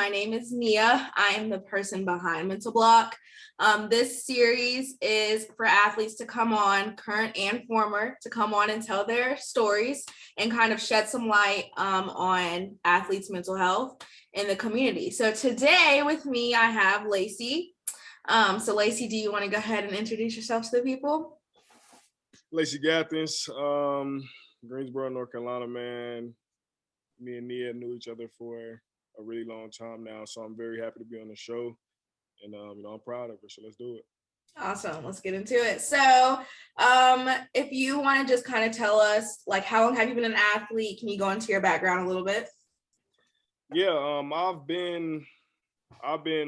My name is Nia. I am the person behind Mental Block. This series is for athletes to come on, current and former, to come on and tell their stories and kind of shed some light on athletes' mental health in the community. So today with me, I have Lacey. So Lacey, do you want to go ahead and introduce yourself to the people? Lacey Gathings, Greensboro, North Carolina, man. Me and Nia knew each other for a really long time now, so I'm very happy to be on the show, and I'm proud of it. So let's do it. Awesome. Let's get into it. So, if you want to just kind of tell us, like, how long have you been an athlete? Can you go into your background a little bit? Yeah, I've been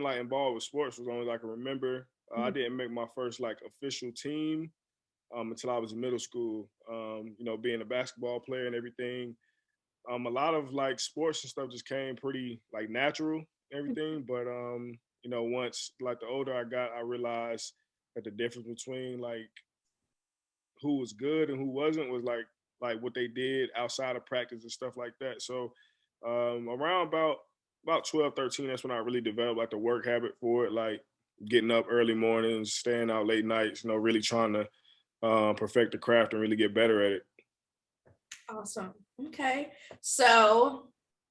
like involved with sports as long as I can remember. I didn't make my first like official team until I was in middle school. Being a basketball player and everything. A lot of like sports and stuff just came pretty like natural and everything. But once like the older I got, I realized that the difference between like who was good and who wasn't was like what they did outside of practice and stuff like that. So around about 12, 13, that's when I really developed like the work habit for it, like getting up early mornings, staying out late nights, really trying to perfect the craft and really get better at it. Awesome. Okay. So,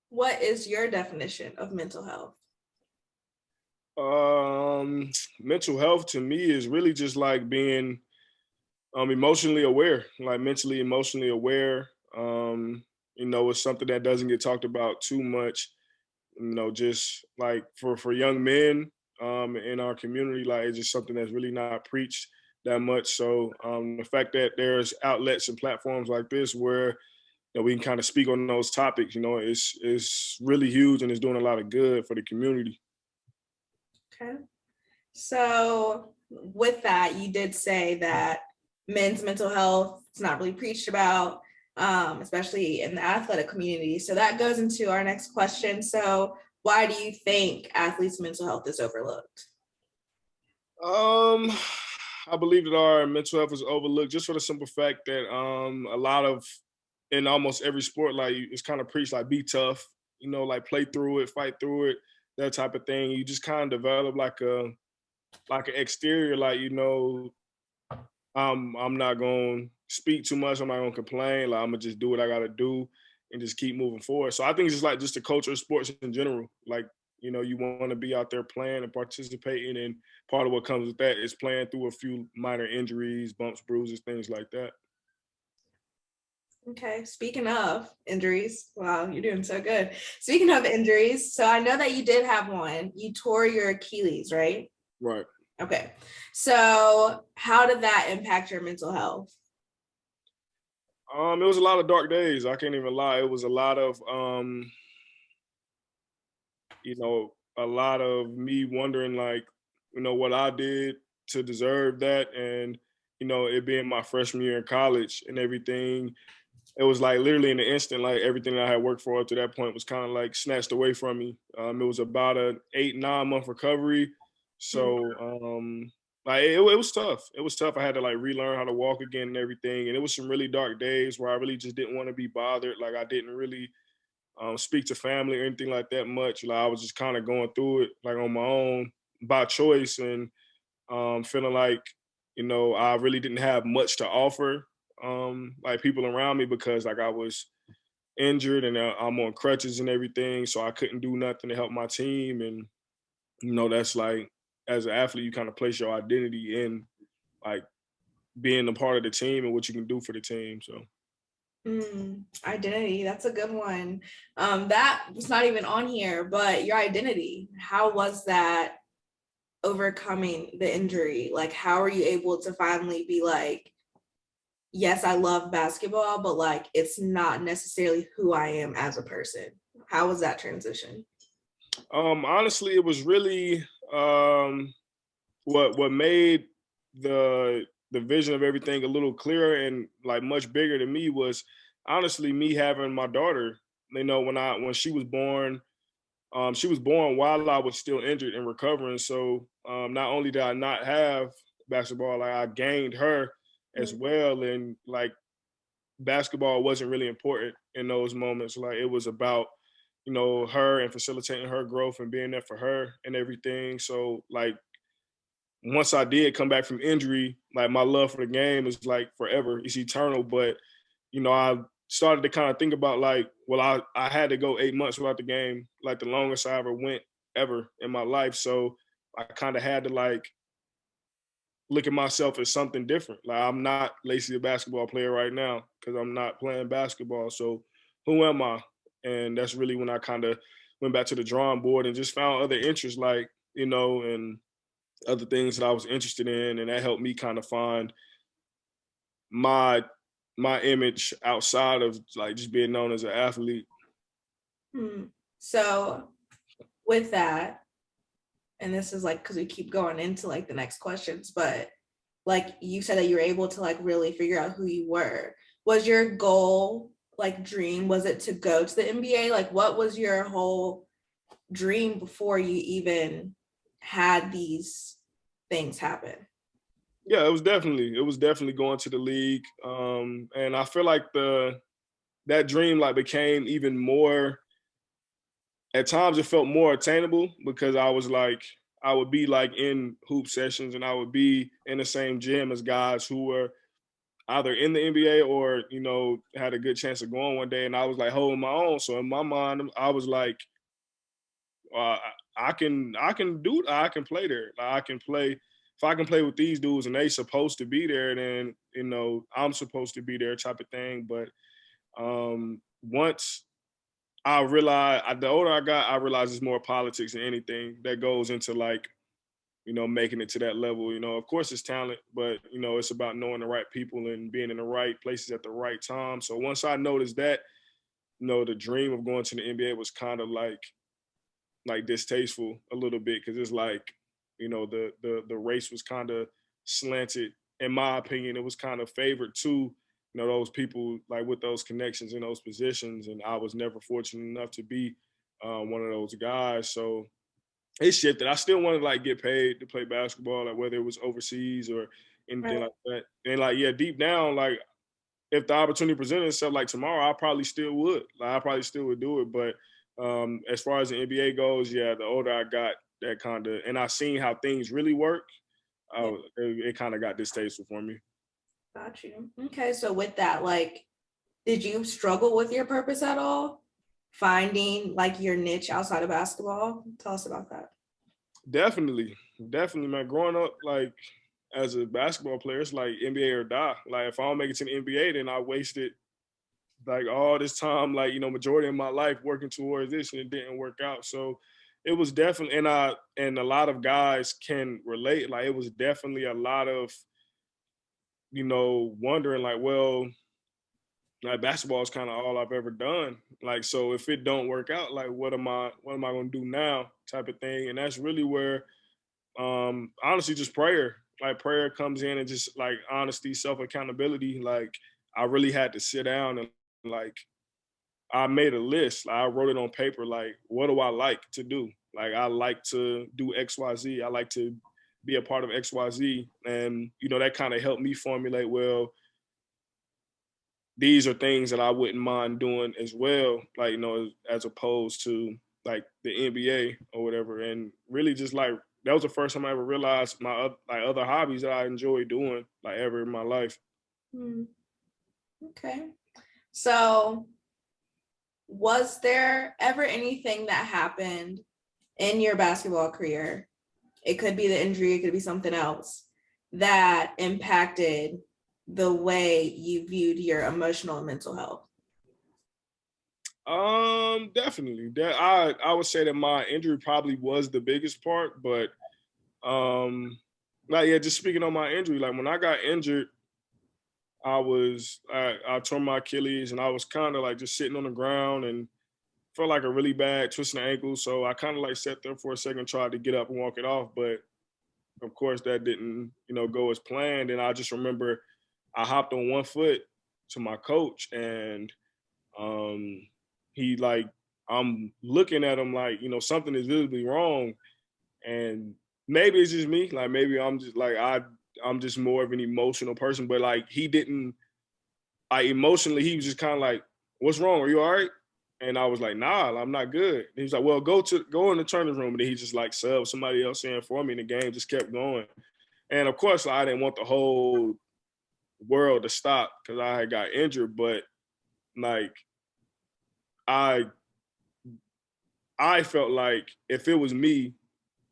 what is your definition of mental health? Mental health to me is really just like being emotionally aware, like mentally, emotionally aware. It's something that doesn't get talked about too much. Just like for young men in our community, like it's just something that's really not preached that much. So the fact that there's outlets and platforms like this where we can kind of speak on those topics, it's really huge and it's doing a lot of good for the community. Okay. So, with that, you did say that men's mental health is not really preached about, especially in the athletic community. So that goes into our next question. So, why do you think athletes' mental health is overlooked? I believe that our mental health is overlooked just for the simple fact that a lot of in almost every sport, like it's kind of preached like be tough, like play through it, fight through it, that type of thing. You just kind of develop like an exterior, like I'm not gonna speak too much. I'm not gonna complain. Like I'm gonna just do what I gotta do and just keep moving forward. So I think it's just like just the culture of sports in general. Like you want to be out there playing and participating, and part of what comes with that is playing through a few minor injuries, bumps, bruises, things like that. Okay, speaking of injuries, wow, you're doing so good. Speaking of injuries, so I know that you did have one. You tore your Achilles, right? Right. Okay. So how did that impact your mental health? It was a lot of dark days. I can't even lie. It was a lot of a lot of me wondering like, what I did to deserve that. And, it being my freshman year in college and everything, it was like literally in the instant, like everything that I had worked for up to that point was kind of like snatched away from me. It was about an 8-9 month recovery. So like it was tough. It was tough. I had to like relearn how to walk again and everything. And it was some really dark days where I really just didn't want to be bothered. Like I didn't really speak to family or anything like that much. Like I was just kind of going through it like on my own by choice and feeling like, I really didn't have much to offer like people around me because like I was injured and I'm on crutches and everything. So I couldn't do nothing to help my team. And, that's like, as an athlete, you kind of place your identity in like being a part of the team and what you can do for the team. So. Identity, that's a good one. That was not even on here, but your identity, how was that overcoming the injury? Like, how are you able to finally be like, yes, I love basketball, but like, it's not necessarily who I am as a person? How was that transition? Honestly, it was really what made the vision of everything a little clearer and like much bigger to me was honestly me having my daughter. When she was born while I was still injured and recovering. So not only did I not have basketball, like I gained her as well, and like basketball wasn't really important in those moments. Like it was about her and facilitating her growth and being there for her and everything. So like once I did come back from injury, like my love for the game is like forever. It's eternal. But, I started to kind of think about like, well, I had to go 8 months without the game, like the longest I ever went ever in my life. So I kind of had to like look at myself as something different. Like I'm not Lacey a basketball player right now because I'm not playing basketball. So who am I? And that's really when I kind of went back to the drawing board and just found other interests like, and other things that I was interested in. And that helped me kind of find my image outside of like just being known as an athlete. So with that, and this is like because we keep going into like the next questions, but like you said that you were able to like really figure out who you were. Was your goal, like dream, was it to go to the NBA? Like what was your whole dream before you even had these things happen? Yeah, it was definitely going to the league. And I feel like that dream like became even more, at times it felt more attainable because I would be like in hoop sessions and I would be in the same gym as guys who were either in the NBA or, had a good chance of going one day. And I was like holding my own. So in my mind, I was like, uh, I can do, I can play there. Like, I can play, if I can play with these dudes and they supposed to be there, then, I'm supposed to be there type of thing. But once I realized, the older I got, I realized it's more politics than anything that goes into like, making it to that level. Of course it's talent, but it's about knowing the right people and being in the right places at the right time. So once I noticed that, the dream of going to the NBA was kind of like distasteful a little bit because it's like, the race was kind of slanted. In my opinion, it was kind of favored to, those people like with those connections in those positions, and I was never fortunate enough to be one of those guys. So it shifted. I still wanted to like get paid to play basketball, like whether it was overseas or anything Right. like that. And like, yeah, deep down, like if the opportunity presented itself like tomorrow, I probably still would. Like I probably still would do it. But as far as the NBA goes, yeah, the older I got, that kind of, and I seen how things really work, Yeah, it kind of got distasteful for me. got you. Okay, so with that, like, did you struggle with your purpose at all? Finding like your niche outside of basketball? Tell us about that. Definitely, definitely, man. Growing up, like as a basketball player, it's like NBA or die. Like if I don't make it to the NBA, then I wasted like all this time, like majority of my life working towards this, and it didn't work out. So it was definitely, and a lot of guys can relate. Like it was definitely a lot of wondering, like, well, like basketball is kind of all I've ever done. Like so, if it don't work out, like what am I gonna do now? Type of thing, and that's really where honestly just prayer. Like prayer comes in and just like honesty, self accountability. Like I really had to sit down and like I made a list. Like, I wrote it on paper. Like, what do I like to do? Like, I like to do X, Y, Z. I like to be a part of X, Y, Z. And, that kind of helped me formulate, well, these are things that I wouldn't mind doing as well. Like, as opposed to like the NBA or whatever. And really just like, that was the first time I ever realized my like other hobbies that I enjoy doing like ever in my life. Hmm. Okay. So, was there ever anything that happened in your basketball career? It could be the injury, it could be something else that impacted the way you viewed your emotional and mental health. Definitely. That I would say that my injury probably was the biggest part, but like yeah, just speaking on my injury, like when I got injured, I tore my Achilles and I was kind of like just sitting on the ground and felt like a really bad twisting the ankle. So I kind of like sat there for a second, tried to get up and walk it off, but of course that didn't, go as planned. And I just remember I hopped on one foot to my coach and um he like I'm looking at him like, something is visibly wrong. And maybe it's just me. Like maybe I'm just like I'm just more of an emotional person, but like he didn't, I emotionally he was just kind of like, what's wrong? Are you all right? And I was like, nah, I'm not good. And he was like, well, go in the training room. And then he just like subbed somebody else in for me, and the game just kept going. And of course, I didn't want the whole world to stop because I had got injured, but like I I felt like if it was me,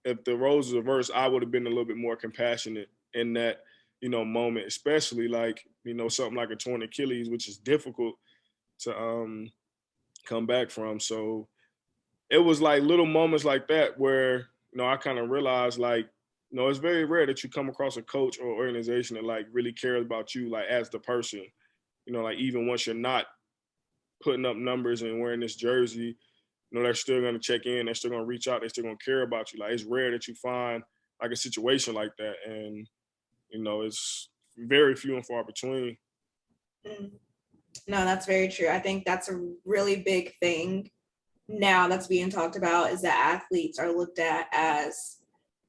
if the roles was reversed, I would have been a little bit more compassionate in that, moment, especially like, something like a torn Achilles, which is difficult to come back from. So it was like little moments like that where, I kind of realized like, it's very rare that you come across a coach or organization that like really cares about you like as the person. Like even once you're not putting up numbers and wearing this jersey, they're still gonna check in, they're still gonna reach out, they're still gonna care about you. Like it's rare that you find like a situation like that. And, it's very few and far between. Mm. No, that's very true. I think that's a really big thing now that's being talked about, is that athletes are looked at as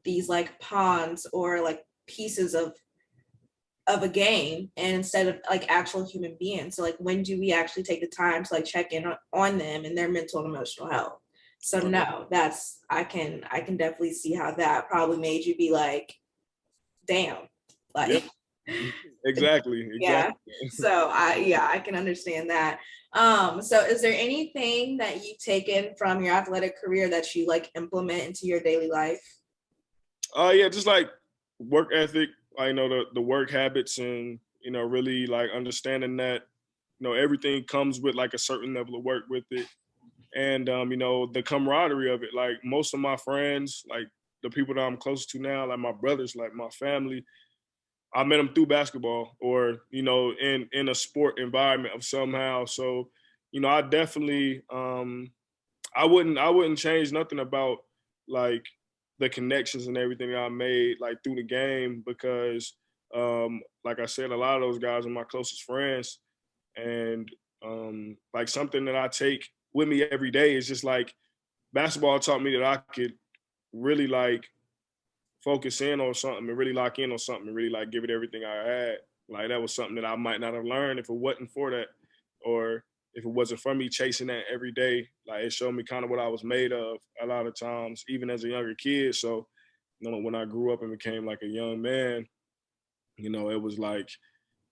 these like pawns or like pieces of a game, and instead of like actual human beings. So like, when do we actually take the time to like check in on them and their mental and emotional health? So no, that's I can definitely see how that probably made you be like, damn, Yeah, like exactly. yeah. Exactly. So I can understand that. So is there anything that you've taken from your athletic career that you like implement into your daily life? Yeah, just like work ethic, I know the work habits, and really like understanding that everything comes with like a certain level of work with it, and the camaraderie of it. Like most of my friends, like the people that I'm close to now, like my brothers, like my family, I met them through basketball or in a sport environment of somehow. So I definitely I wouldn't change nothing about like the connections and everything that I made like through the game because like I said, a lot of those guys are my closest friends. And like something that I take with me every day is just like basketball taught me that I could really like focus in on something and really lock in on something and really like give it everything I had. Like that was something that I might not have learned if it wasn't for that, or if it wasn't for me chasing that every day. Like it showed me kind of what I was made of a lot of times, even as a younger kid. So, when I grew up and became like a young man, it was like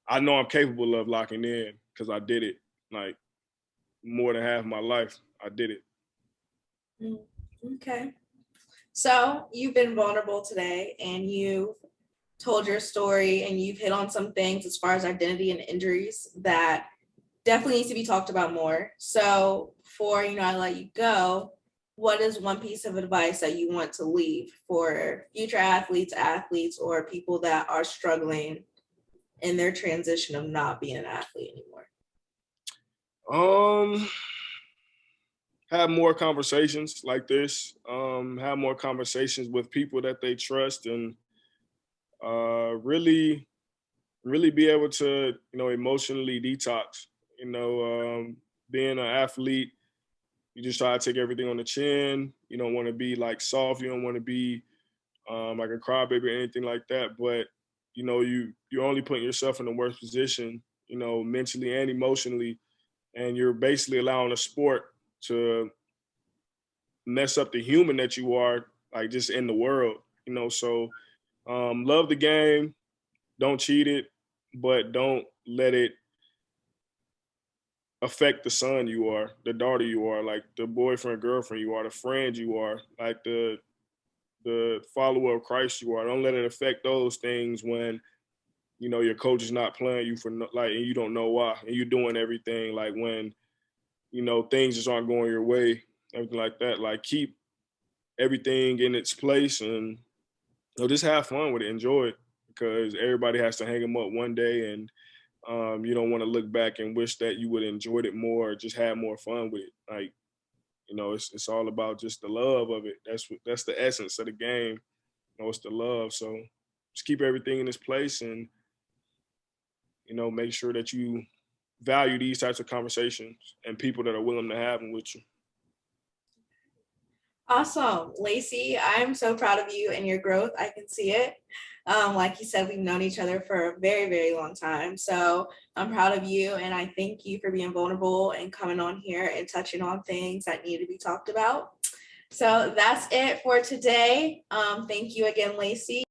I know I'm capable of locking in because I did it like more than half my life. I did it. Mm, okay. So you've been vulnerable today, and you've told your story, and you've hit on some things as far as identity and injuries that definitely needs to be talked about more. So before I let you go, what is one piece of advice that you want to leave for future athletes, or people that are struggling in their transition of not being an athlete anymore? Um, have more conversations like this. Have more conversations with people that they trust, and really, really be able to, emotionally detox. Being an athlete, you just try to take everything on the chin. You don't want to be like soft. You don't want to be like a crybaby or anything like that. But you're only putting yourself in the worst position, mentally and emotionally, and you're basically allowing a sport to mess up the human that you are, like just in the world. So love the game, don't cheat it, but don't let it affect the son you are, the daughter you are, like the boyfriend, girlfriend you are, the friend you are, like the follower of Christ you are. Don't let it affect those things when your coach is not playing you for like, and you don't know why, and you're doing everything like when things just aren't going your way, everything like that. Like keep everything in its place, and just have fun with it, enjoy it, because everybody has to hang them up one day, and you don't want to look back and wish that you would have enjoyed it more, or just had more fun with it. Like it's all about just the love of it. That's the essence of the game. It's the love. So just keep everything in its place, and make sure that you value these types of conversations and people that are willing to have them with you. Awesome. Lacey, I'm so proud of you and your growth. I can see it. Like you said, we've known each other for a very, very long time. So I'm proud of you, and I thank you for being vulnerable and coming on here and touching on things that need to be talked about. So that's it for today. Thank you again, Lacey.